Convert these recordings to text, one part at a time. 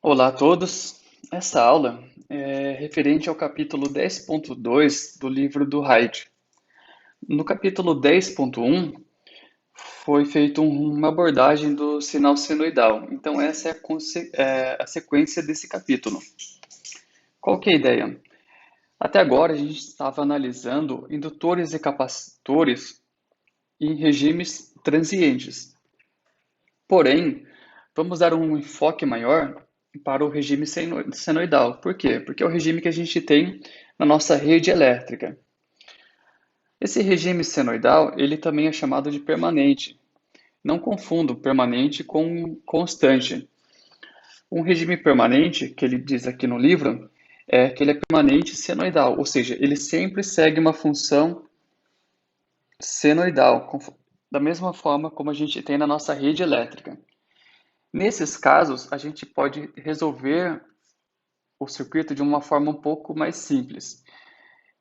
Olá a todos. Essa aula é referente ao capítulo 10.2 do livro do Hyde. No capítulo 10.1 foi feita uma abordagem do sinal senoidal. Então essa é a sequência desse capítulo. Qual que é a ideia? Até agora a gente estava analisando indutores e capacitores em regimes transientes. Porém, vamos dar um enfoque maior para o regime senoidal. Por quê? Porque é o regime que a gente tem na nossa rede elétrica. Esse regime senoidal, ele também é chamado de permanente. Não confunda permanente com constante. Um regime permanente, que ele diz aqui no livro, é que ele é permanente senoidal, ou seja, ele sempre segue uma função senoidal, da mesma forma como a gente tem na nossa rede elétrica. Nesses casos, a gente pode resolver o circuito de uma forma um pouco mais simples.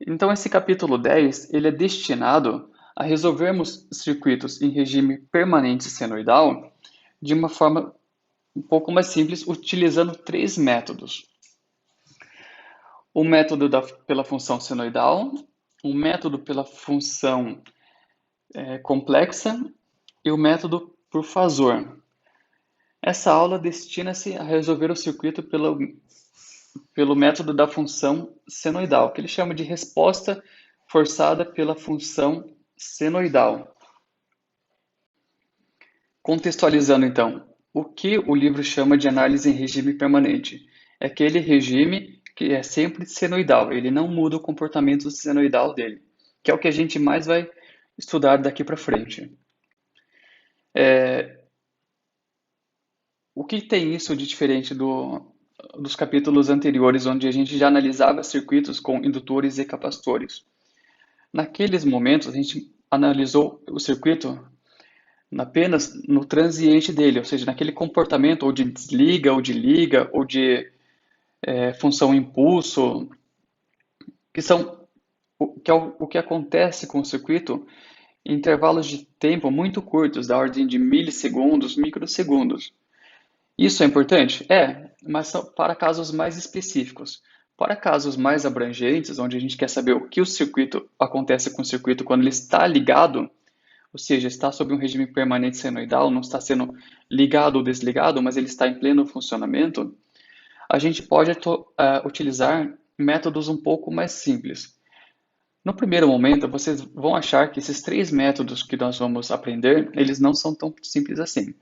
Então, esse capítulo 10, ele é destinado a resolvermos circuitos em regime permanente senoidal de uma forma um pouco mais simples, utilizando três métodos. O método pela função senoidal, um método pela função complexa e o método por fazor. Essa aula destina-se a resolver o circuito pelo método da função senoidal, que ele chama de resposta forçada pela função senoidal. Contextualizando, então, o que o livro chama de análise em regime permanente? É aquele regime que é sempre senoidal, ele não muda o comportamento senoidal dele, que é o que a gente mais vai estudar daqui para frente. O que tem isso de diferente dos capítulos anteriores, onde a gente já analisava circuitos com indutores e capacitores? Naqueles momentos, a gente analisou o circuito apenas no transiente dele, ou seja, naquele comportamento ou de desliga, ou de liga, ou de função impulso, que são o que acontece com o circuito em intervalos de tempo muito curtos, da ordem de milissegundos, microsegundos. Isso é importante? É, mas são para casos mais específicos. Para casos mais abrangentes, onde a gente quer saber o que o circuito acontece com o circuito quando ele está ligado, ou seja, está sob um regime permanente senoidal, não está sendo ligado ou desligado, mas ele está em pleno funcionamento, a gente pode utilizar métodos um pouco mais simples. No primeiro momento, vocês vão achar que esses três métodos que nós vamos aprender, eles não são tão simples assim.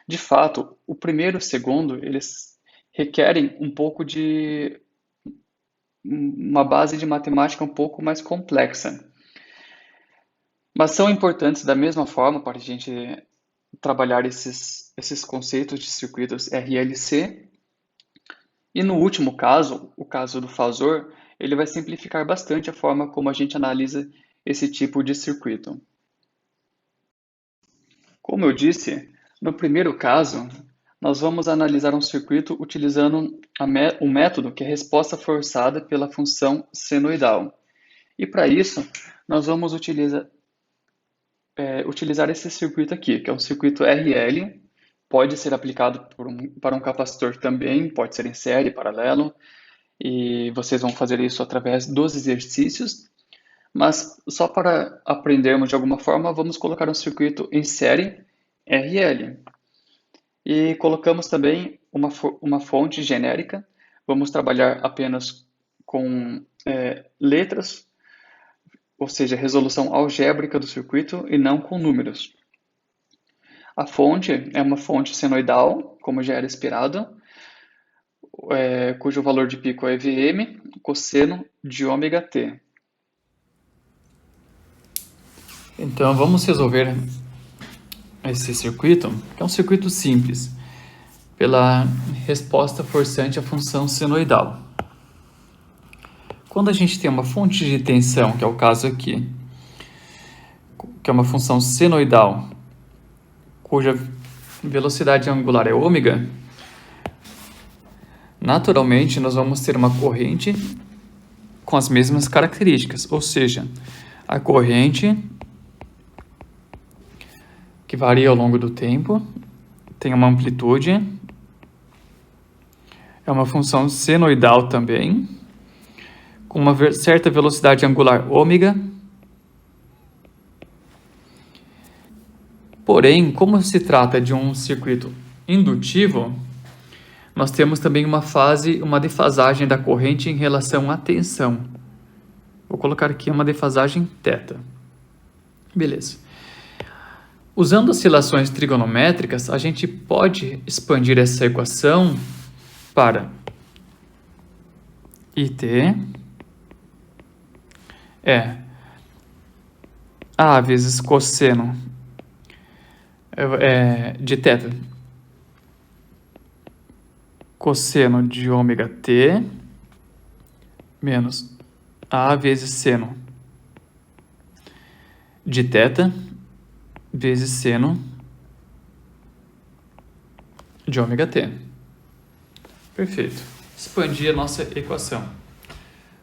De fato, o primeiro e o segundo, eles requerem um pouco de uma base de matemática um pouco mais complexa. Mas são importantes da mesma forma para a gente trabalhar esses conceitos de circuitos RLC. E no último caso, o caso do fazor, ele vai simplificar bastante a forma como a gente analisa esse tipo de circuito. Como eu disse, no primeiro caso, nós vamos analisar um circuito utilizando o método que é resposta forçada pela função senoidal. E para isso, nós vamos utilizar esse circuito aqui, que é um circuito RL, pode ser aplicado para um capacitor também, pode ser em série, paralelo, e vocês vão fazer isso através dos exercícios. Mas só para aprendermos de alguma forma, vamos colocar um circuito em série RL. E colocamos também uma fonte genérica. Vamos trabalhar apenas com letras, ou seja, resolução algébrica do circuito e não com números. A fonte é uma fonte senoidal, como já era esperado, cujo valor de pico é Vm, cosseno de ômega t. Então vamos resolver esse circuito, que é um circuito simples, pela resposta forçante à função senoidal. Quando a gente tem uma fonte de tensão, que é o caso aqui, que é uma função senoidal, cuja velocidade angular é ômega, naturalmente nós vamos ter uma corrente com as mesmas características, ou seja, a corrente que varia ao longo do tempo tem uma amplitude É uma função senoidal também, com uma certa velocidade angular ômega. Porém, como se trata de um circuito indutivo, nós temos também uma defasagem da corrente em relação à tensão. Vou colocar aqui uma defasagem θ. Beleza. Usando oscilações trigonométricas, a gente pode expandir essa equação para IT é A vezes cosseno de θ, cosseno de ômega t menos A vezes seno de θ vezes seno de ômega t. Perfeito. Expandir a nossa equação.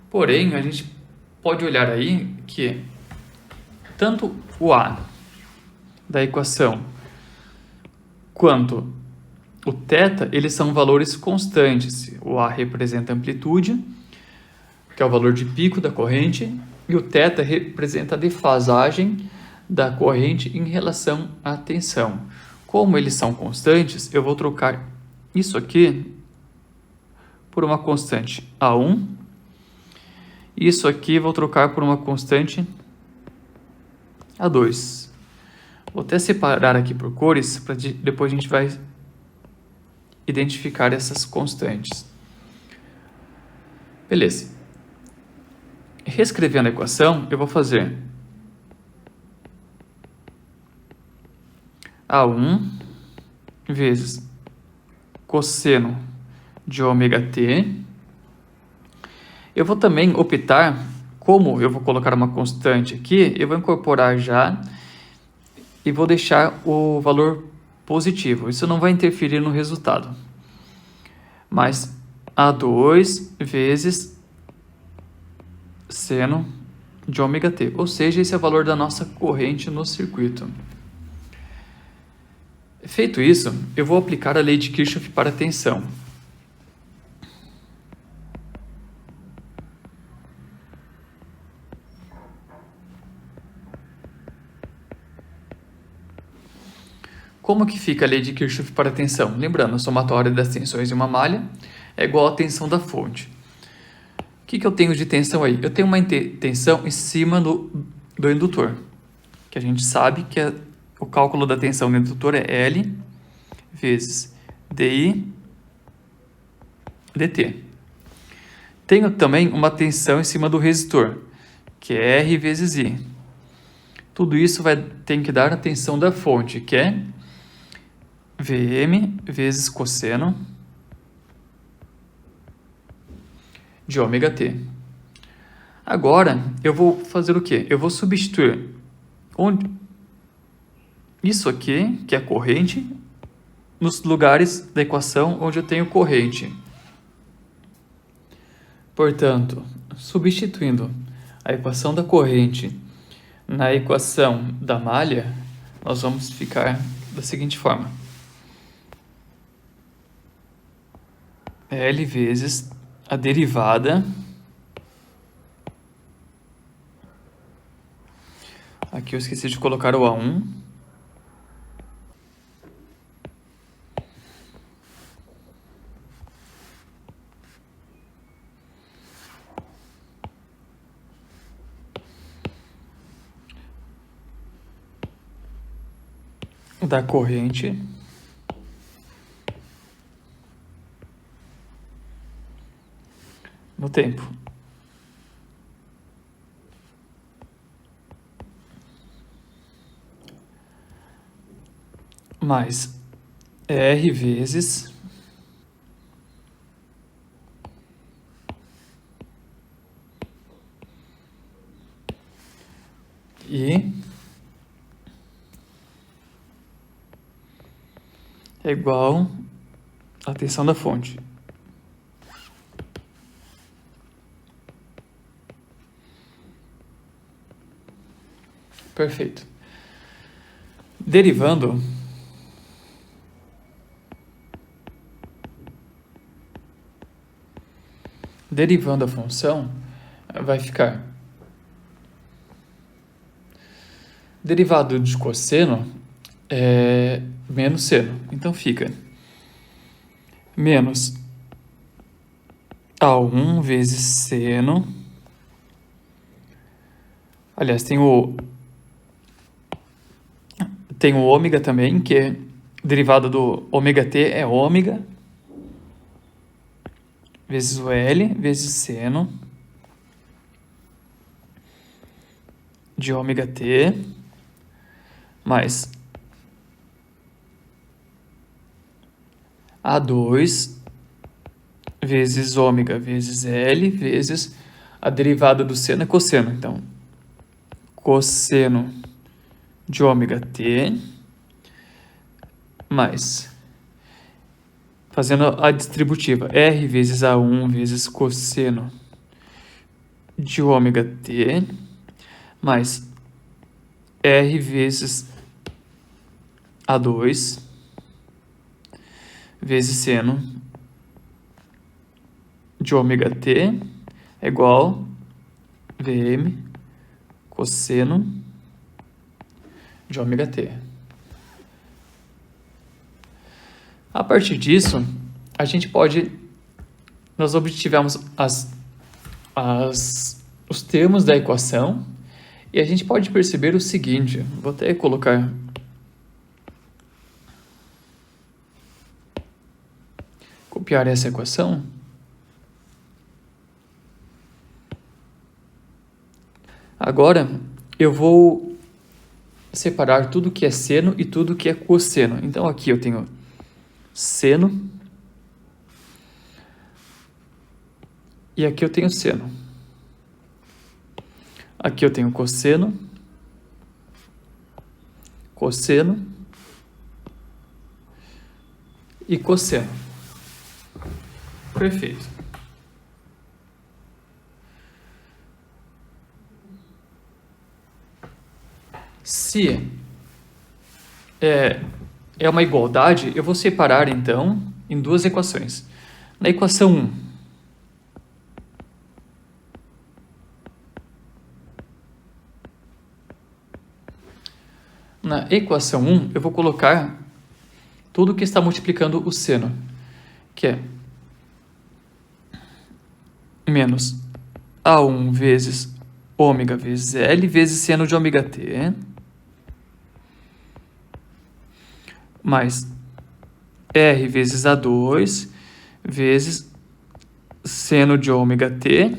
Porém, a gente pode olhar aí que tanto o A da equação quanto o θ, eles são valores constantes. O A representa a amplitude, que é o valor de pico da corrente, e o θ representa a defasagem da corrente em relação à tensão. Como eles são constantes, eu vou trocar isso aqui por uma constante A1. Isso aqui vou trocar por uma constante A2. Vou até separar aqui por cores, para depois a gente vai identificar essas constantes. Beleza. Reescrevendo a equação, eu vou fazer A1 vezes cosseno de ômega t. Eu vou também optar, como eu vou colocar uma constante aqui, eu vou incorporar já e vou deixar o valor positivo. Isso não vai interferir no resultado. Mas A2 vezes seno de ômega t. Ou seja, esse é o valor da nossa corrente no circuito. Feito isso, eu vou aplicar a lei de Kirchhoff para a tensão. Como que fica a lei de Kirchhoff para a tensão? Lembrando, a somatória das tensões de uma malha é igual à tensão da fonte. O que eu tenho de tensão aí? Eu tenho uma tensão em cima do indutor, que a gente sabe que o cálculo da tensão do indutor é L vezes DI dt. Tenho também uma tensão em cima do resistor, que é R vezes I. Tudo isso tem que dar a tensão da fonte, que é Vm vezes cosseno de ômega t. Agora, eu vou fazer o quê? Eu vou substituir isso aqui, que é a corrente, nos lugares da equação onde eu tenho corrente. Portanto, substituindo a equação da corrente na equação da malha, nós vamos ficar da seguinte forma. L vezes a derivada aqui eu esqueci de colocar o A1 da corrente no tempo. Mais R vezes I é igual à tensão da fonte. Perfeito. Derivando, derivando a função, vai ficar derivado de cosseno é menos seno. Então fica menos A1 vezes seno. Aliás, tem o ômega também, que é derivado do ômega t, é ômega vezes o L vezes seno de ômega t mais A2 vezes ômega vezes L vezes a derivada do seno é cosseno. Então, cosseno de ômega t mais, fazendo a distributiva, R vezes A1 vezes cosseno de ômega t mais R vezes A2 vezes seno de ômega t é igual Vm cosseno de ômega t. A partir disso, a gente pode, nós obtivemos os termos da equação e a gente pode perceber o seguinte, vou até copiar essa equação. Agora, eu vou separar tudo que é seno e tudo que é cosseno. Então, aqui eu tenho seno e aqui eu tenho seno. Aqui eu tenho cosseno, cosseno e cosseno. Perfeito. Se é uma igualdade, eu vou separar então em duas equações. Na equação 1, eu vou colocar tudo que está multiplicando o seno, que é menos A1 vezes ômega vezes L vezes seno de ômega t, mais R vezes A2 vezes seno de ômega t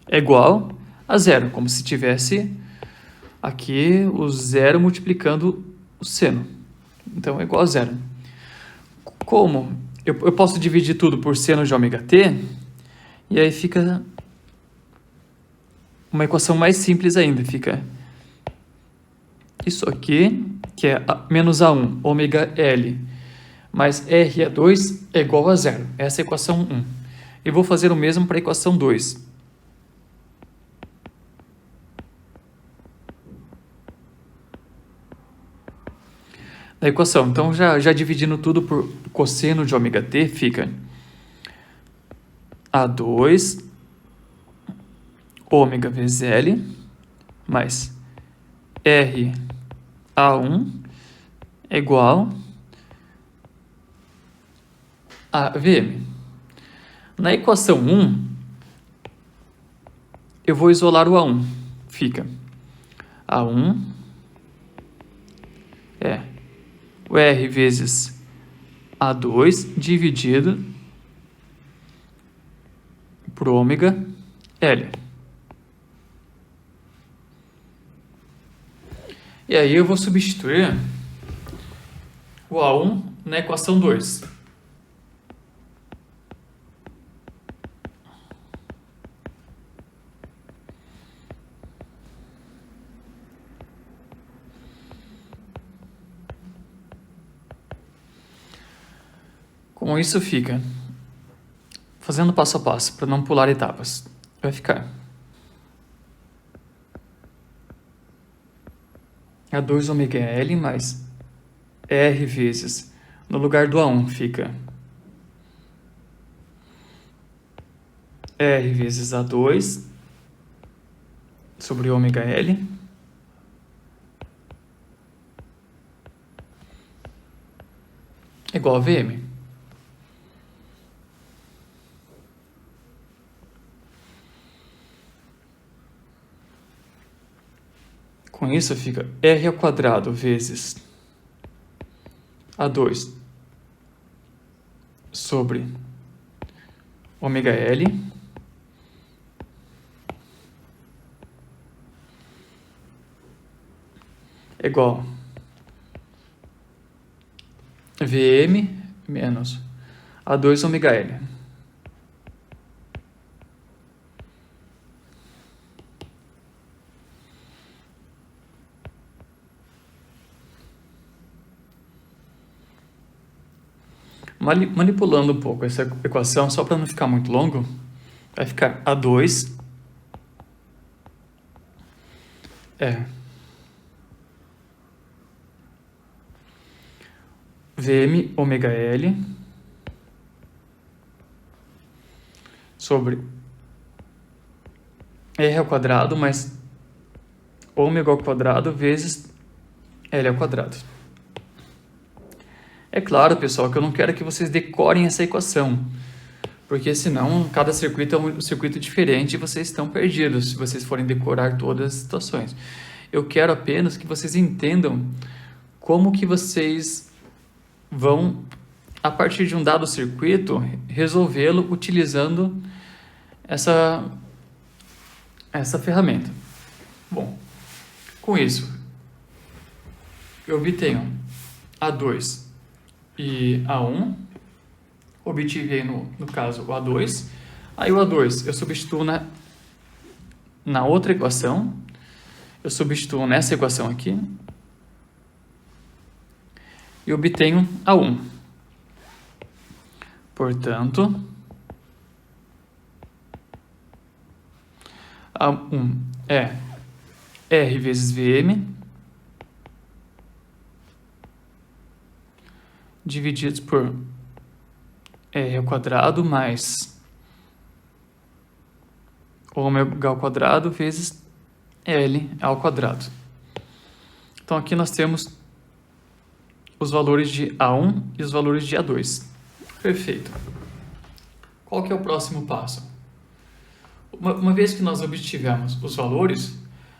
é igual a zero, como se tivesse aqui o zero multiplicando o seno. Então, é igual a zero. Como eu posso dividir tudo por seno de ômega t, e aí fica uma equação mais simples ainda. Fica isso aqui, que é menos A1, ômega L, mais RA2 é igual a zero. Essa é a equação 1. Eu vou fazer o mesmo para a equação 2. Da equação, então já dividindo tudo por cosseno de ômega t, fica A2 ômega vezes L mais R A1 é igual a Vm. Na equação 1, eu vou isolar o A1. Fica A1 é o R vezes A2 dividido por ômega L. E aí eu vou substituir o A1 na equação 2. Como isso fica, fazendo passo a passo para não pular etapas, vai ficar A2 ômega L mais R vezes, no lugar do A1 fica R vezes A2 sobre ômega L igual a VM. Com isso fica R ao quadrado vezes A2 sobre ômega L é igual a Vm menos A2 ômega L. Manipulando um pouco essa equação, só para não ficar muito longo, vai ficar A2 Vm ômega L sobre R ao quadrado mais ômega ao quadrado vezes L ao quadrado. É claro, pessoal, que eu não quero que vocês decorem essa equação, porque senão cada circuito é um circuito diferente e vocês estão perdidos se vocês forem decorar todas as situações. Eu quero apenas que vocês entendam como que vocês vão, a partir de um dado circuito, resolvê-lo utilizando essa ferramenta. Bom, com isso, eu obtenho A2 e A1, obtive aí no caso o A2, aí o A2 eu substituo na outra equação, eu substituo nessa equação aqui, e obtenho A1. Portanto, A1 é R vezes Vm divididos por R ao quadrado mais ômega ao quadrado vezes L ao quadrado. Então aqui nós temos os valores de A1 e os valores de A2. Perfeito. Qual que é o próximo passo? Uma vez que nós obtivemos os valores,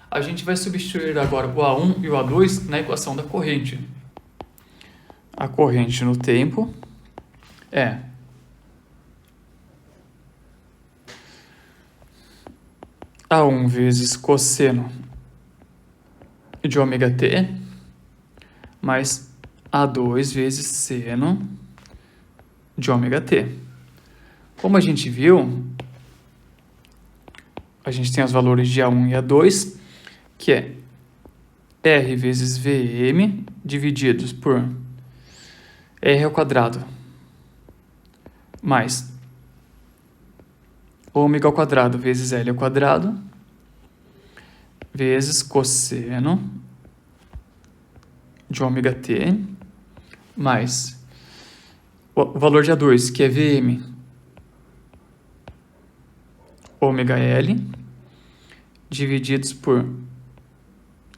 a gente vai substituir agora o A1 e o A2 na equação da corrente. A corrente no tempo é A1 vezes cosseno de ômega t mais A2 vezes seno de ômega t. Como a gente viu, a gente tem os valores de A1 e A2, que é R vezes Vm divididos por R ao quadrado mais ômega ao quadrado vezes L ao quadrado vezes cosseno de ômega t mais o valor de A2, que é Vm ômega L divididos por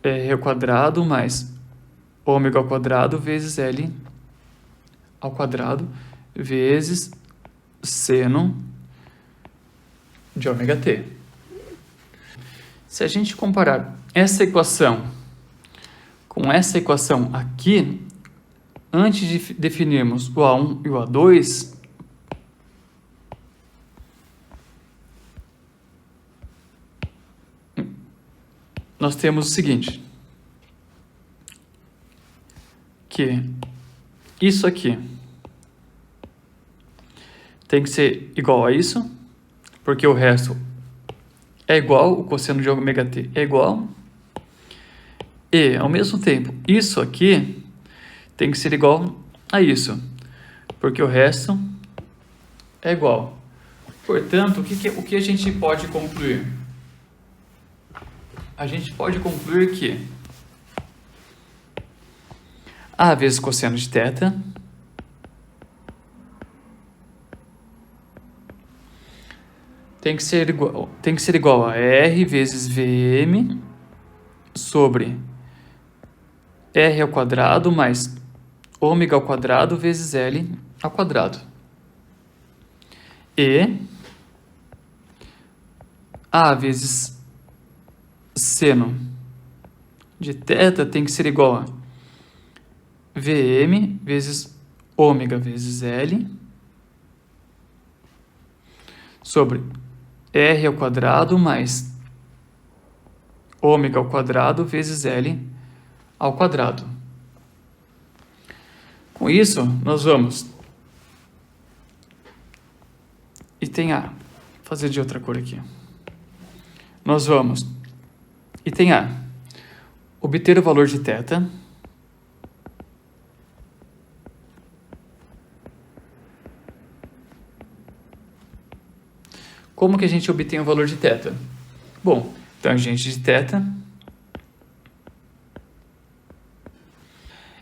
R ao quadrado mais ômega ao quadrado vezes L ao quadrado vezes seno de ômega t. Se a gente comparar essa equação com essa equação aqui, antes de definirmos o A1 e o A2, nós temos o seguinte, que isso aqui tem que ser igual a isso, porque o resto é igual, o cosseno de ômega t é igual, e, ao mesmo tempo, isso aqui tem que ser igual a isso, porque o resto é igual. Portanto, o que a gente pode concluir? A gente pode concluir que A vezes cosseno de θ tem que ser igual a R vezes Vm sobre R ao quadrado mais ômega ao quadrado vezes L ao quadrado. E A vezes seno de θ tem que ser igual a Vm vezes ômega vezes L sobre R ao quadrado mais ômega ao quadrado vezes L ao quadrado. Com isso, nós vamos item A, vou fazer de outra cor aqui. Nós vamos, item A, obter o valor de θ. Como que a gente obtém o valor de θ? Bom, tangente de θ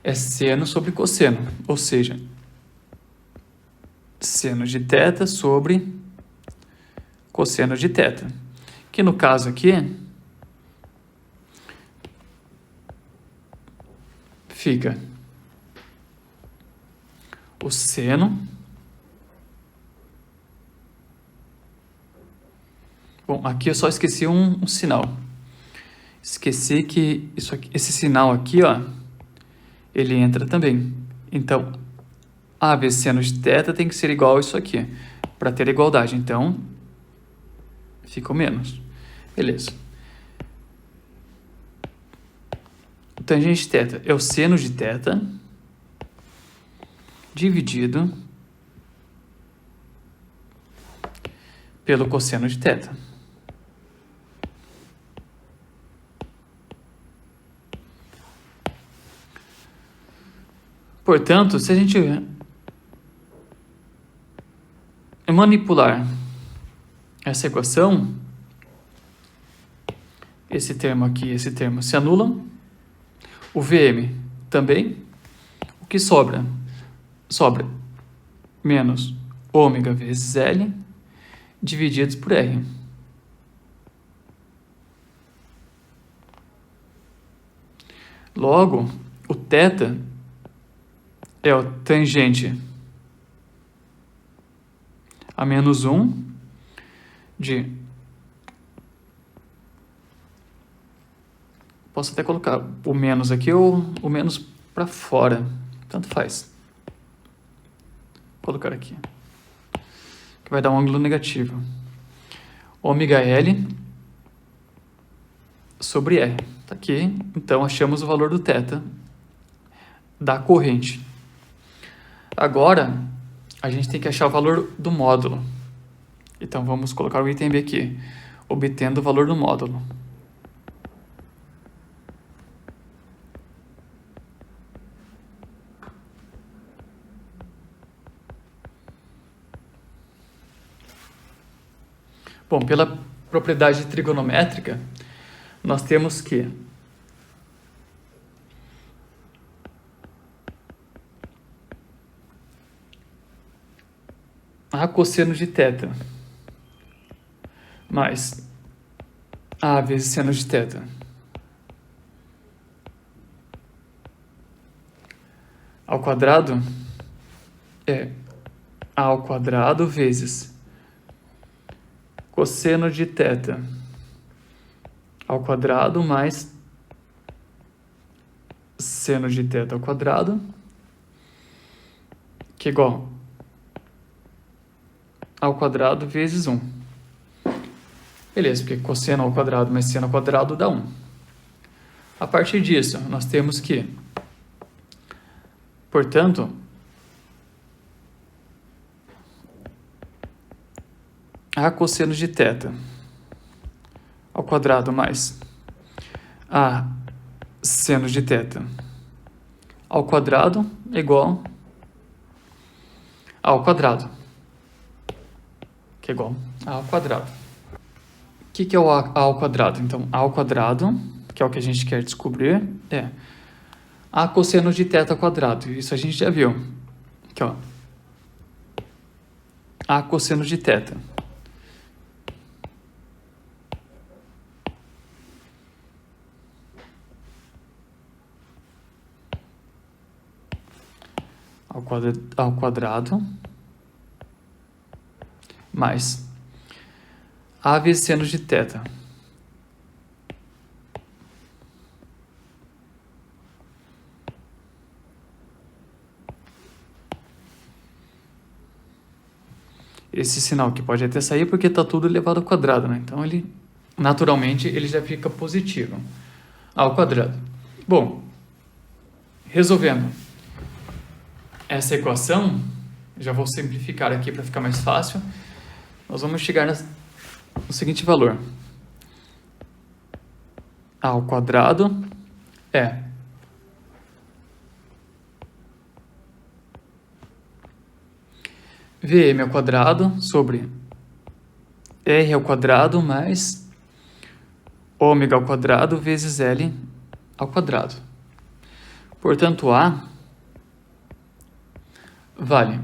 é seno sobre cosseno, ou seja, seno de θ sobre cosseno de θ, que no caso aqui fica o seno. Bom, aqui eu só esqueci um sinal. Esqueci que isso aqui, esse sinal aqui, ó, ele entra também. Então, A vezes seno de θ tem que ser igual a isso aqui, para ter igualdade. Então, fica o menos. Beleza. O tangente de θ é o seno de θ dividido pelo cosseno de θ. Portanto, se a gente manipular essa equação, esse termo aqui e esse termo se anulam, o Vm também, o que sobra? Sobra menos ômega vezes L divididos por R. Logo, o θ é o tangente a menos 1 de... Posso até colocar o menos aqui ou o menos para fora, tanto faz. Vou colocar aqui, que vai dar um ângulo negativo. Ômega L sobre R. Tá aqui, então achamos o valor do θ da corrente. Agora, a gente tem que achar o valor do módulo. Então, vamos colocar o item B aqui, obtendo o valor do módulo. Bom, pela propriedade trigonométrica, nós temos que A cosseno de θ mais A vezes seno de θ ao quadrado é A ao quadrado vezes cosseno de θ ao quadrado mais seno de θ ao quadrado, que é igual ao quadrado vezes 1. Beleza, porque cosseno ao quadrado mais seno ao quadrado dá 1. A partir disso, nós temos que, portanto, A cosseno de θ ao quadrado mais A seno de θ ao quadrado é igual ao quadrado, que é igual a ao quadrado. O que é o A ao quadrado? Então, A ao quadrado, que é o que a gente quer descobrir, é A cosseno de θ ao quadrado. Isso a gente já viu. Aqui, ó. A cosseno de θ. ao quadrado mais A vezes seno de θ. Esse sinal aqui pode até sair porque está tudo elevado ao quadrado, né? Então, naturalmente, ele já fica positivo ao quadrado. Bom, resolvendo essa equação, já vou simplificar aqui para ficar mais fácil. Nós vamos chegar no seguinte valor. A ao quadrado é Vm ao quadrado sobre R ao quadrado mais ômega ao quadrado vezes L ao quadrado. Portanto, A vale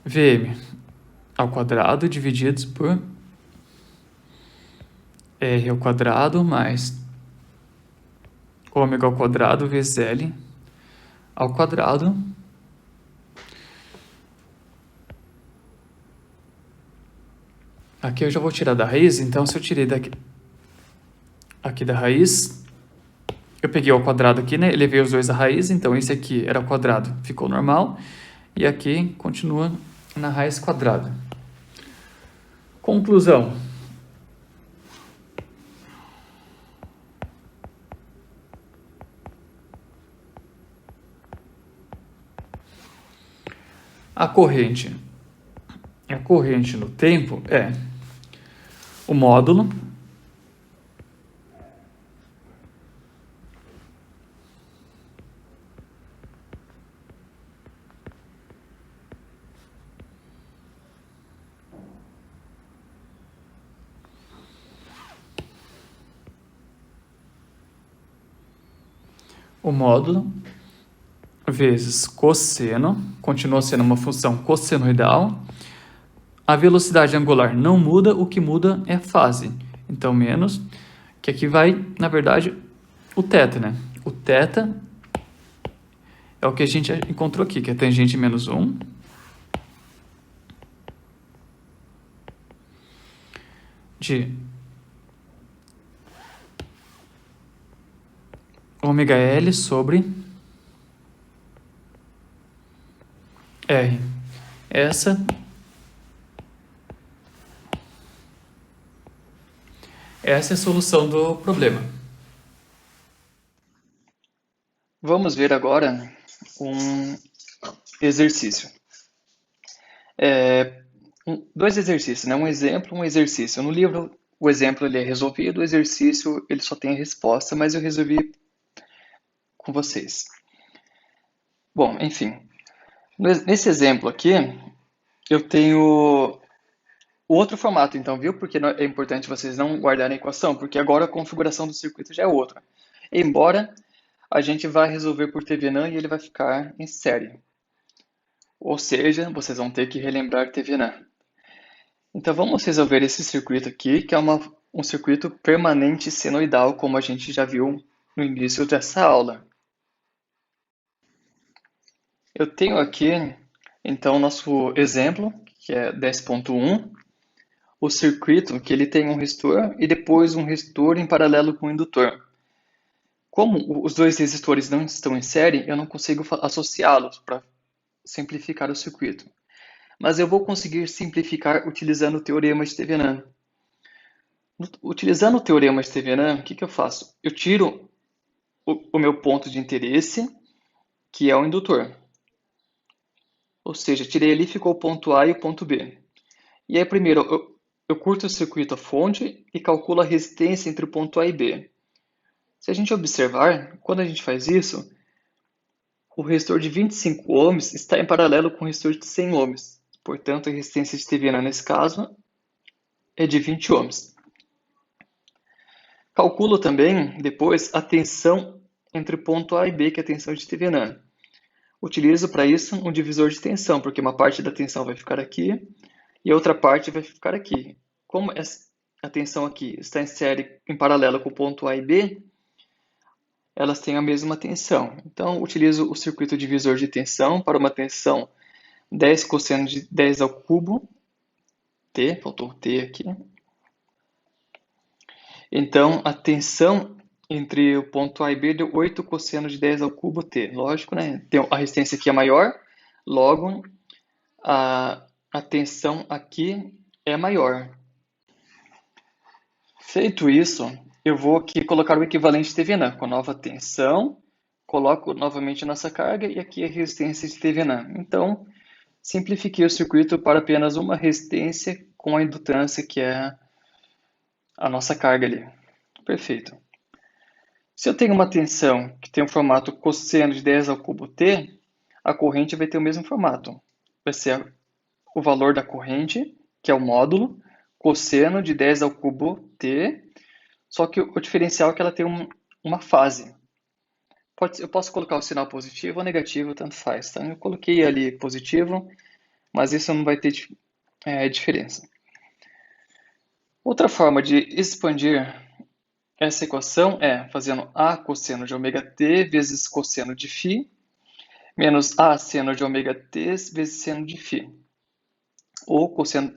Vm ao quadrado divididos por R ao quadrado mais ômega ao quadrado vezes L ao quadrado aqui eu já vou tirar da raiz, então se eu tirei aqui da raiz, eu peguei ao quadrado aqui, né? Elevei os dois à raiz, então esse aqui era ao quadrado, ficou normal, e aqui continua na raiz quadrada. Conclusão. A corrente no tempo é o módulo vezes cosseno, continua sendo uma função cossenoidal. A velocidade angular não muda, o que muda é a fase. Então, menos, que aqui vai, na verdade, o θ, né? O θ é o que a gente encontrou aqui, que é tangente menos 1. De ômega L sobre R. Essa é a solução do problema. Vamos ver agora um exercício. Dois exercícios, né? Um exemplo, um exercício. No livro, o exemplo ele é resolvido, o exercício ele só tem a resposta, mas eu resolvi com vocês. Bom, enfim. Nesse exemplo aqui, eu tenho o outro formato, então, viu? Porque é importante vocês não guardarem a equação, porque agora a configuração do circuito já é outra. Embora a gente vá resolver por Thevenin e ele vai ficar em série. Ou seja, vocês vão ter que relembrar Thevenin. Então vamos resolver esse circuito aqui, que é um circuito permanente senoidal, como a gente já viu no início dessa aula. Eu tenho aqui, então, nosso exemplo, que é 10.1, o circuito que ele tem um resistor e depois um resistor em paralelo com o indutor. Como os dois resistores não estão em série, eu não consigo associá-los para simplificar o circuito. Mas eu vou conseguir simplificar utilizando o teorema de Thevenin. Utilizando o teorema de Thevenin, o que eu faço? Eu tiro o meu ponto de interesse, que é o indutor. Ou seja, tirei ali, ficou o ponto A e o ponto B. E aí, primeiro, eu curto o circuito à fonte e calculo a resistência entre o ponto A e B. Se a gente observar, quando a gente faz isso, o resistor de 25 ohms está em paralelo com o resistor de 100 ohms. Portanto, a resistência de Thevenin nesse caso é de 20 ohms. Calculo também, depois, a tensão entre o ponto A e B, que é a tensão de Thevenin. Utilizo para isso um divisor de tensão, porque uma parte da tensão vai ficar aqui e a outra parte vai ficar aqui. Como a tensão aqui está em série em paralelo com o ponto A e B, elas têm a mesma tensão. Então, utilizo o circuito divisor de tensão para uma tensão 10 cosseno de 10 ao cubo, T, faltou o T aqui. Então, a tensão entre o ponto A e B deu 8 cosseno de 10 ao cubo T. Lógico, né? A resistência aqui é maior, logo a tensão aqui é maior. Feito isso, eu vou aqui colocar o equivalente TVNAM com a nova tensão, coloco novamente nossa carga e aqui a resistência de TVNAM. Então, simplifiquei o circuito para apenas uma resistência com a indutância, que é a nossa carga ali. Perfeito. Se eu tenho uma tensão que tem o formato cosseno de 10 ao cubo T, a corrente vai ter o mesmo formato. Vai ser o valor da corrente, que é o módulo, cosseno de 10 ao cubo T, só que o diferencial é que ela tem uma fase. Eu posso colocar o sinal positivo ou negativo, tanto faz. Tá? Eu coloquei ali positivo, mas isso não vai ter diferença. Outra forma de expandir essa equação é fazendo A cosseno de ômega t vezes cosseno de φ, menos A seno de ômega t vezes seno de φ. Ou cosseno,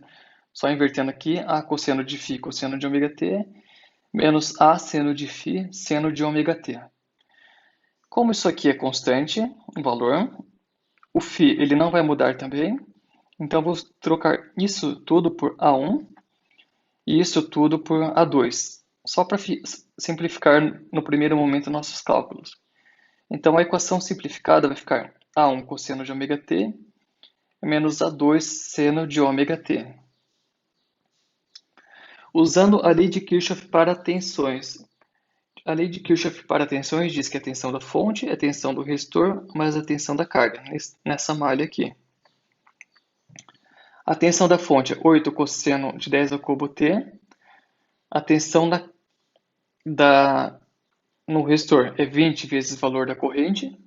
só invertendo aqui, A cosseno de φ cosseno de ômega t, menos A seno de φ seno de ômega t. Como isso aqui é constante, um valor, o φ ele não vai mudar também, então vou trocar isso tudo por A1 e isso tudo por A2, só para simplificar no primeiro momento nossos cálculos. Então a equação simplificada vai ficar A1 cosseno de ômega t menos A2 seno de ômega t. Usando a lei de Kirchhoff para tensões. A lei de Kirchhoff para tensões diz que a tensão da fonte é a tensão do resistor mais a tensão da carga, nessa malha aqui. A tensão da fonte é 8 cosseno de 10 ao cubo t. A tensão no resistor é 20 vezes o valor da corrente.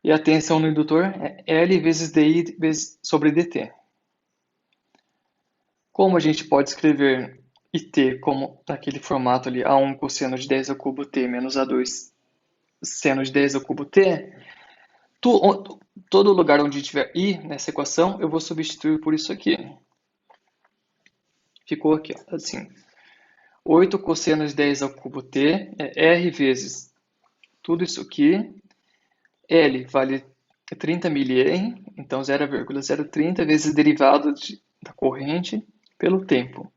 E a tensão no indutor é L vezes DI sobre dt. Como a gente pode escrever IT como naquele formato ali, A1 cosseno de 10 ao cubo t menos A2 seno de 10 ao cubo t, todo lugar onde tiver I nessa equação, eu vou substituir por isso aqui. Ficou aqui, ó, assim. 8 cosseno de 10 ao cubo t é R vezes tudo isso aqui. L vale 30 mA, então 0,030 vezes derivada da corrente pelo tempo.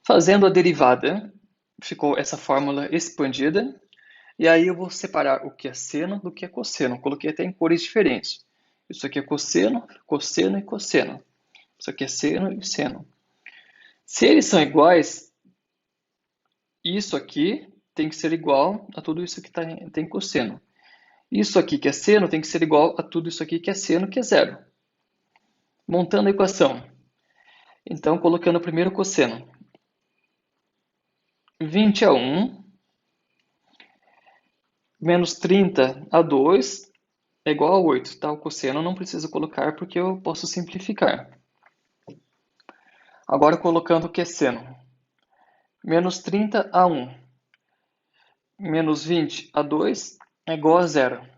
Fazendo a derivada, ficou essa fórmula expandida. E aí eu vou separar o que é seno do que é cosseno. Coloquei até em cores diferentes. Isso aqui é cosseno, cosseno e cosseno. Isso aqui é seno e seno. Se eles são iguais, isso aqui tem que ser igual a tudo isso que tem cosseno. Isso aqui que é seno tem que ser igual a tudo isso aqui que é seno, que é zero. Montando a equação. Então, colocando o primeiro cosseno. 20 a 1 menos 30 a 2 é igual a 8. Tá? O cosseno eu não preciso colocar porque eu posso simplificar. Agora colocando o que é seno. Menos 30 a 1 menos 20 a 2 é igual a zero.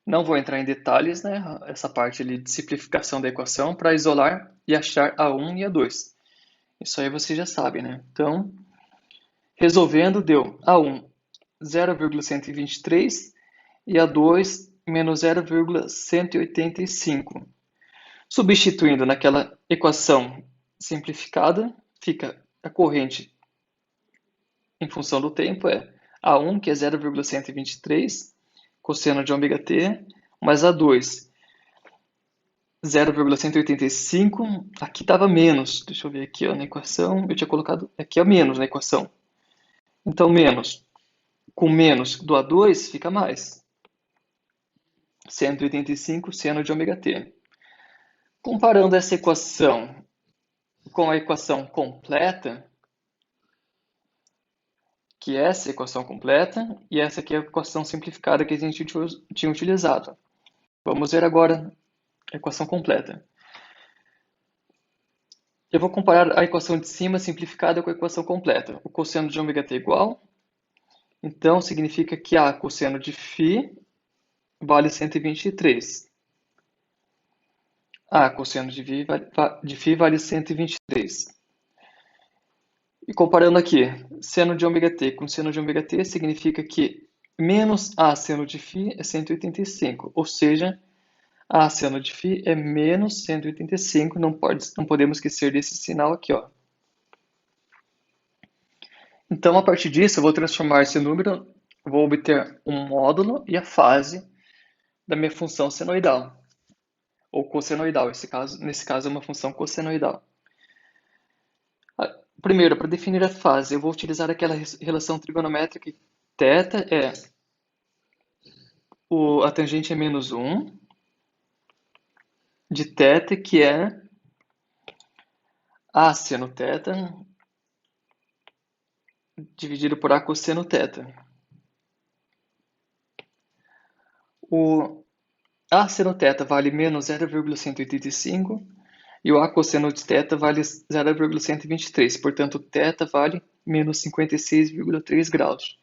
Não vou entrar em detalhes, né? Essa parte ali de simplificação da equação para isolar e achar A1 e A2. Isso aí você já sabe, né? Então, resolvendo, deu A1 0,123 e A2 menos 0,185. Substituindo naquela equação simplificada, fica a corrente em função do tempo é A1, que é 0,123, cosseno de ômega t, mais A2, 0,185. Aqui estava menos, deixa eu ver aqui ó, na equação, eu tinha colocado aqui é menos na equação. Então, menos, com menos do A2 fica mais. 185 seno de ômega t. Comparando essa equação com a equação completa, que é essa equação completa, e essa aqui é a equação simplificada que a gente tinha utilizado. Vamos ver agora a equação completa. Eu vou comparar a equação de cima simplificada com a equação completa. O cosseno de ômega t é igual. Então, significa que A cosseno de φ vale 123. A cosseno de φ vale 123. E comparando aqui, seno de ômega t com seno de ômega t significa que menos A seno de φ é 185, ou seja, A seno de φ é menos 185, não podemos esquecer desse sinal aqui, ó. Então, a partir disso, eu vou transformar esse número, vou obter um módulo e a fase da minha função senoidal, ou cossenoidal, nesse caso é uma função cossenoidal. Primeiro, para definir a fase, eu vou utilizar aquela relação trigonométrica que θ é a tangente é menos 1 de θ, que é A seno θ dividido por A cosseno θ. O A seno θ vale menos 0,185 e o A cosseno de θ vale 0,123. Portanto, θ vale menos 56,3 graus.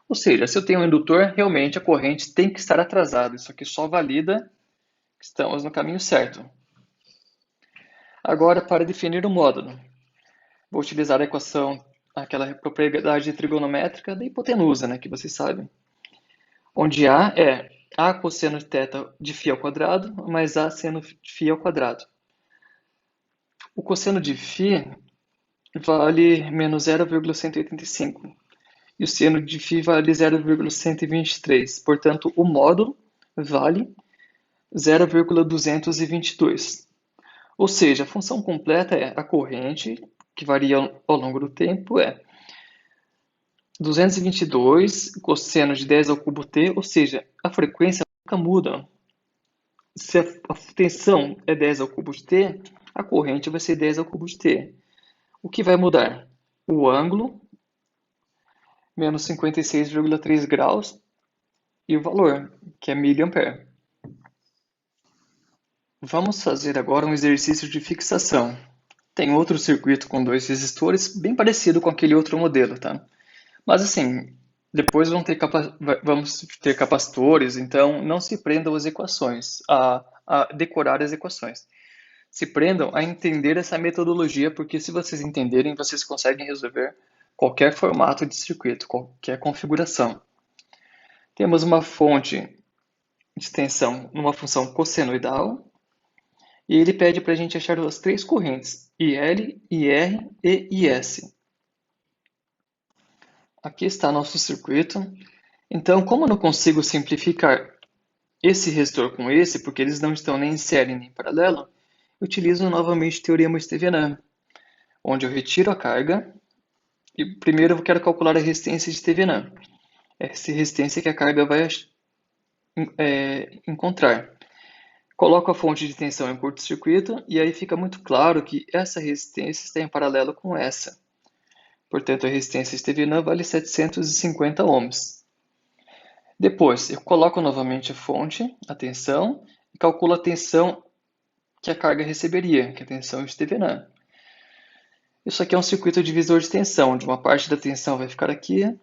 Ou seja, se eu tenho um indutor, realmente a corrente tem que estar atrasada. Isso aqui só valida que estamos no caminho certo. Agora, para definir o módulo, vou utilizar a equação, aquela propriedade trigonométrica da hipotenusa, né, que vocês sabem. Onde A é A cosseno de θ de φ ao quadrado mais A seno de φ ao quadrado. O cosseno de φ vale menos 0,185 e o seno de φ vale 0,123. Portanto, o módulo vale 0,222. Ou seja, a função completa é a corrente, que varia ao longo do tempo, é 222 cosseno de 10 ao cubo t, ou seja, a frequência nunca muda. Se a tensão é 10 ao cubo de t, a corrente vai ser 10 ao cubo de t. O que vai mudar? O ângulo, menos 56,3 graus, e o valor, que é miliampere. Vamos fazer agora um exercício de fixação. Tem outro circuito com 2 resistores, bem parecido com aquele outro modelo, tá? Mas assim, depois vamos ter capacitores, então não se prendam às equações, a decorar as equações. Se prendam a entender essa metodologia, porque se vocês entenderem, vocês conseguem resolver qualquer formato de circuito, qualquer configuração. Temos uma fonte de tensão numa função cossenoidal, e ele pede para a gente achar as 3 correntes, IL, IR e IS. Aqui está nosso circuito. Então, como eu não consigo simplificar esse resistor com esse, porque eles não estão nem em série nem em paralelo, eu utilizo novamente o teorema Stevenan, onde eu retiro a carga e primeiro eu quero calcular a resistência de Stevenan. Essa resistência que a carga vai encontrar. Coloco a fonte de tensão em curto-circuito e aí fica muito claro que essa resistência está em paralelo com essa. Portanto, a resistência Stevenan vale 750 ohms. Depois, eu coloco novamente a fonte, a tensão, e calculo a tensão que a carga receberia, que é a tensão Stevenan. Isso aqui é um circuito divisor de tensão, onde uma parte da tensão vai ficar aqui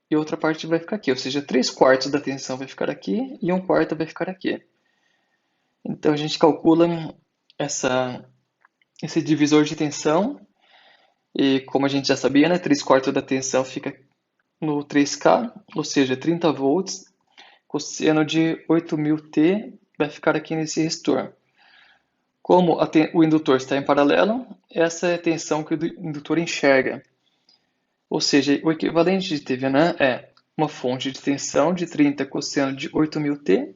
e outra parte vai ficar aqui. Ou seja, 3/4 da tensão vai ficar aqui e 1/4 vai ficar aqui. Então, a gente calcula esse divisor de tensão e, como a gente já sabia, né, 3/4 da tensão fica no 3K, ou seja, 30 volts. Cosseno de 8000T vai ficar aqui nesse resistor. Como o indutor está em paralelo, essa é a tensão que o indutor enxerga. Ou seja, o equivalente de Thevenin é uma fonte de tensão de 30 cosseno de 8000T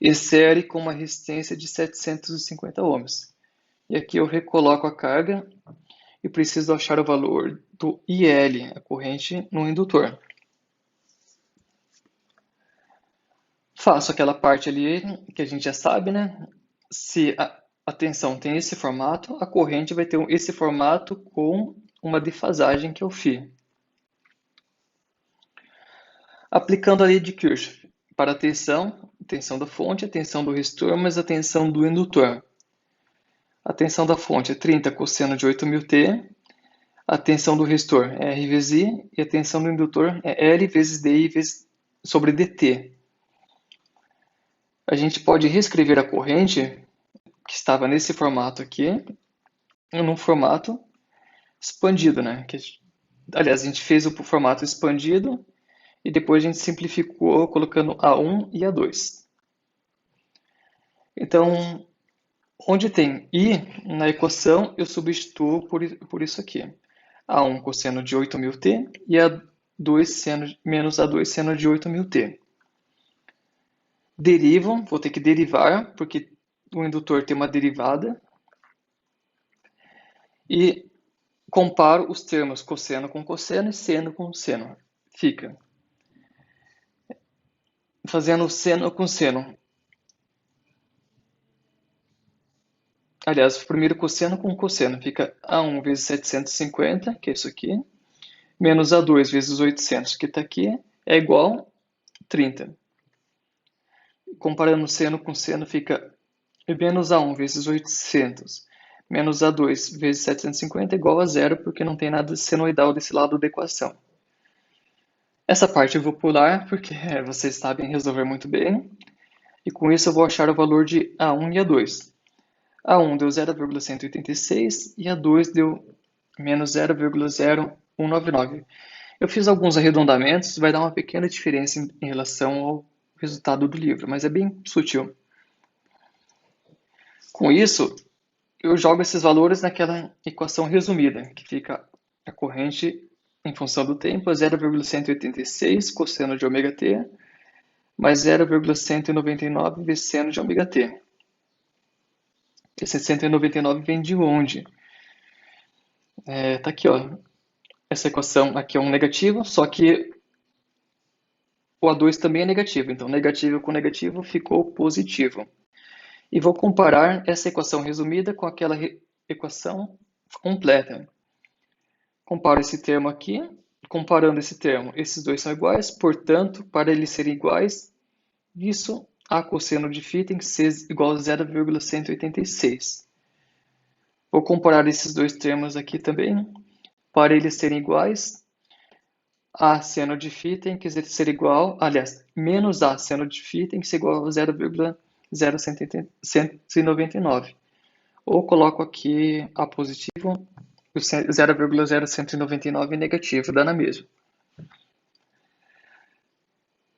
e série com uma resistência de 750 ohms. E aqui eu recoloco a carga e preciso achar o valor do IL, a corrente no indutor. Faço aquela parte ali que a gente já sabe, né? Se a tensão tem esse formato, a corrente vai ter esse formato com uma defasagem que é o φ. Aplicando a lei de Kirchhoff para a tensão da fonte, a tensão do resistor, mas a tensão do indutor. A tensão da fonte é 30 cosseno de 8000T, A tensão do resistor é R vezes I e a tensão do indutor é L vezes DI sobre dt. A gente pode reescrever a corrente que estava nesse formato aqui, num formato expandido, né? Aliás, a gente fez o formato expandido e depois a gente simplificou colocando A1 e A2. Então, onde tem I na equação, eu substituo por isso aqui. A1 cosseno de 8.000t e A2 menos A2 seno de 8.000t. Derivam, vou ter que derivar, porque o indutor tem uma derivada. E comparo os termos cosseno com cosseno e seno com seno. Fica fazendo seno com seno. Aliás, primeiro cosseno com cosseno. Fica A1 vezes 750, que é isso aqui, menos A2 vezes 800, que está aqui, é igual a 30. Comparando seno com seno, fica menos A1 vezes 800 menos A2 vezes 750 é igual a zero, porque não tem nada de senoidal desse lado da equação. Essa parte eu vou pular, porque vocês sabem resolver muito bem. E com isso eu vou achar o valor de A1 e A2. A1 deu 0,186 e A2 deu menos 0,0199. Eu fiz alguns arredondamentos, vai dar uma pequena diferença em relação ao resultado do livro, mas é bem sutil. Com isso, eu jogo esses valores naquela equação resumida, que fica a corrente em função do tempo, 0,186 cosseno de ômega t, mais 0,199 vezes seno de ômega t. Esse 199 vem de onde? Tá aqui, ó. Essa equação aqui é um negativo, só que o A2 também é negativo. Então, negativo com negativo ficou positivo. E vou comparar essa equação resumida com aquela equação completa. Comparo esse termo aqui. Comparando esse termo, esses dois são iguais. Portanto, para eles serem iguais, isso A cosseno de φ tem que ser igual a 0,186. Vou comparar esses dois termos aqui também. Para eles serem iguais, A seno de φ tem que ser igual, aliás, menos A seno de φ tem que ser igual a 0,0199. Ou coloco aqui A positivo e o 0,0199 negativo, dá na mesma.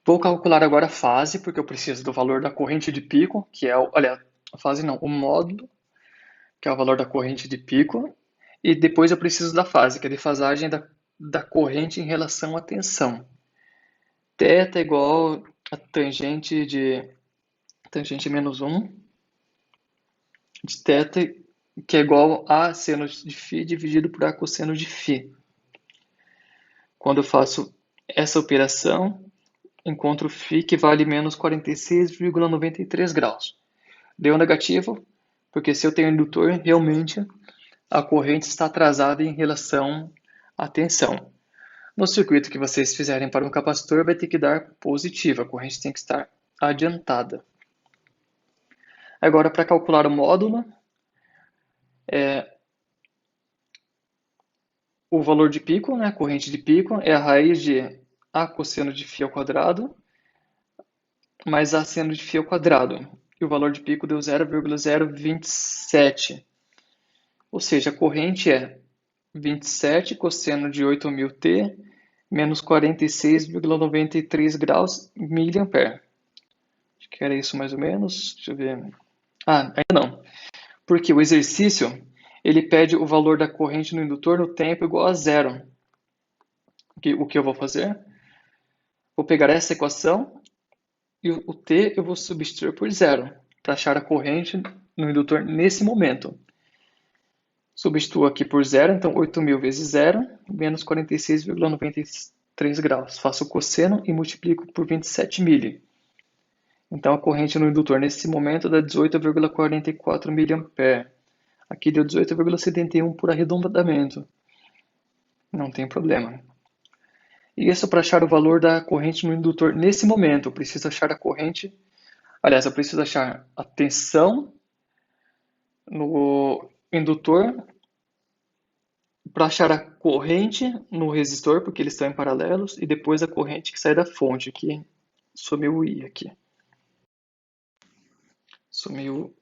Vou calcular agora a fase, porque eu preciso do valor da corrente de pico, que é, aliás, a fase não, o módulo, que é o valor da corrente de pico, e depois eu preciso da fase, que é a defasagem da corrente em relação à tensão. Θ é igual a tangente menos 1 de θ, que é igual a seno de φ dividido por A cosseno de φ. Quando eu faço essa operação, encontro φ que vale menos 46,93 graus. Deu negativo, porque se eu tenho indutor, realmente a corrente está atrasada em relação à tensão. No circuito que vocês fizerem para um capacitor, vai ter que dar positivo, a corrente tem que estar adiantada. Agora, para calcular o módulo, o valor de pico, né, a corrente de pico, é a raiz de A cosseno de φ ao quadrado mais A seno de φ ao quadrado. E o valor de pico deu 0,027. Ou seja, a corrente é 27 cosseno de 8.000t menos 46,93 graus miliampere. Acho que era isso mais ou menos. Deixa eu ver. Ainda não. Porque o exercício, ele pede o valor da corrente no indutor no tempo igual a zero. O que eu vou fazer? Vou pegar essa equação e o t eu vou substituir por zero, para achar a corrente no indutor nesse momento. Substituo aqui por zero, então 8.000 vezes zero, menos 46,93 graus. Faço o cosseno e multiplico por 27 milli. Então a corrente no indutor nesse momento dá 18,44 miliampere. Aqui deu 18,71 por arredondamento. Não tem problema. E isso para achar o valor da corrente no indutor nesse momento. Eu preciso achar a corrente. Aliás, eu preciso achar a tensão no indutor para achar a corrente no resistor, porque eles estão em paralelos, e depois a corrente que sai da fonte, aqui sumiu o I aqui. Sumiu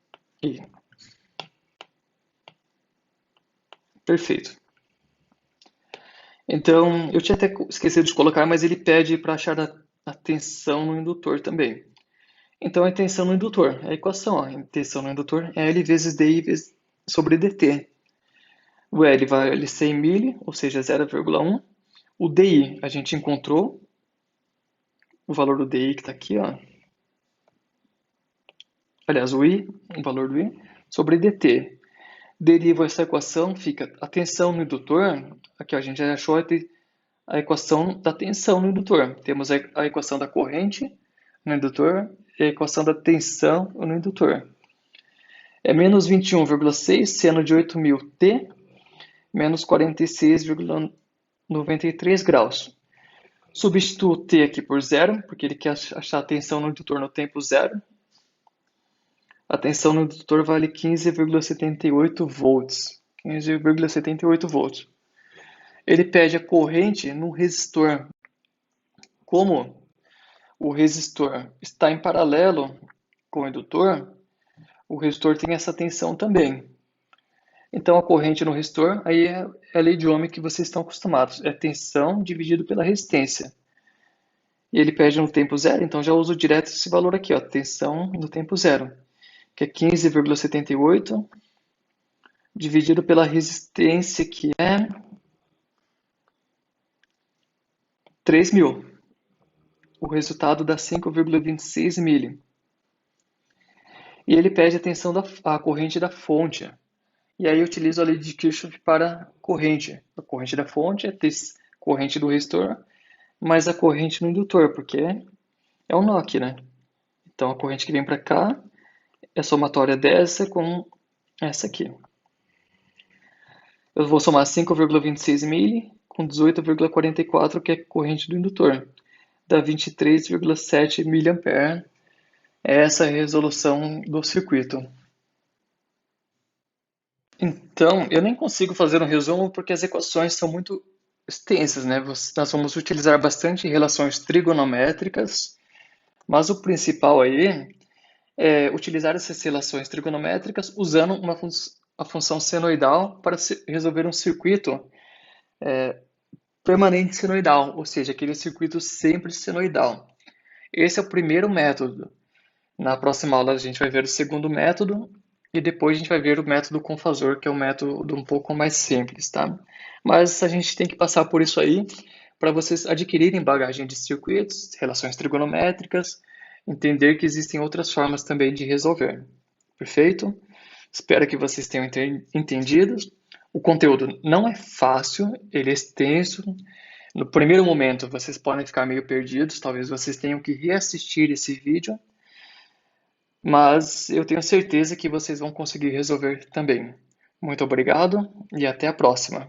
o I. Perfeito. Então, eu tinha até esquecido de colocar, mas ele pede para achar a tensão no indutor também. Então, a tensão no indutor, a equação, ó, a tensão no indutor é L vezes DI sobre dt. O L vale 100 mili, ou seja, 0,1. O DI, a gente encontrou o valor do DI que está aqui, ó. Aliás, o valor do I, sobre dt. Deriva essa equação, fica a tensão no indutor, aqui ó, a gente já achou a equação da tensão no indutor. Temos a equação da corrente no indutor e a equação da tensão no indutor. É menos 21,6 seno de 8.000 T menos 46,93 graus. Substituo T aqui por zero, porque ele quer achar a tensão no indutor no tempo zero. A tensão no indutor vale 15,78 volts. 15,78 volts. Ele pede a corrente no resistor. Como o resistor está em paralelo com o indutor, o resistor tem essa tensão também. Então, a corrente no resistor, aí é a lei de Ohm que vocês estão acostumados. É tensão dividido pela resistência. E ele pede no tempo zero, então já uso direto esse valor aqui, ó, tensão no tempo zero, que é 15,78 dividido pela resistência, que é 3.000. O resultado dá 5,26 mili. E ele pede a tensão a corrente da fonte. E aí eu utilizo a lei de Kirchhoff para corrente. A corrente da fonte é corrente do resistor, mais a corrente no indutor, porque é um nó aqui, né? Então a corrente que vem para cá é somatória dessa com essa aqui. Eu vou somar 5,26 mili com 18,44, que é a corrente do indutor. Dá 23,7 mA. É essa a resolução do circuito. Então, eu nem consigo fazer um resumo porque as equações são muito extensas, né? Nós vamos utilizar bastante relações trigonométricas, mas o principal aí é utilizar essas relações trigonométricas usando a função senoidal para resolver um circuito permanente senoidal, ou seja, aquele circuito sempre senoidal. Esse é o primeiro método. Na próxima aula a gente vai ver o segundo método e depois a gente vai ver o método confasor, que é um método um pouco mais simples, tá? Mas a gente tem que passar por isso aí para vocês adquirirem bagagem de circuitos, relações trigonométricas, entender que existem outras formas também de resolver. Perfeito? Espero que vocês tenham entendido. O conteúdo não é fácil, ele é extenso. No primeiro momento vocês podem ficar meio perdidos, talvez vocês tenham que reassistir esse vídeo, mas eu tenho certeza que vocês vão conseguir resolver também. Muito obrigado e até a próxima.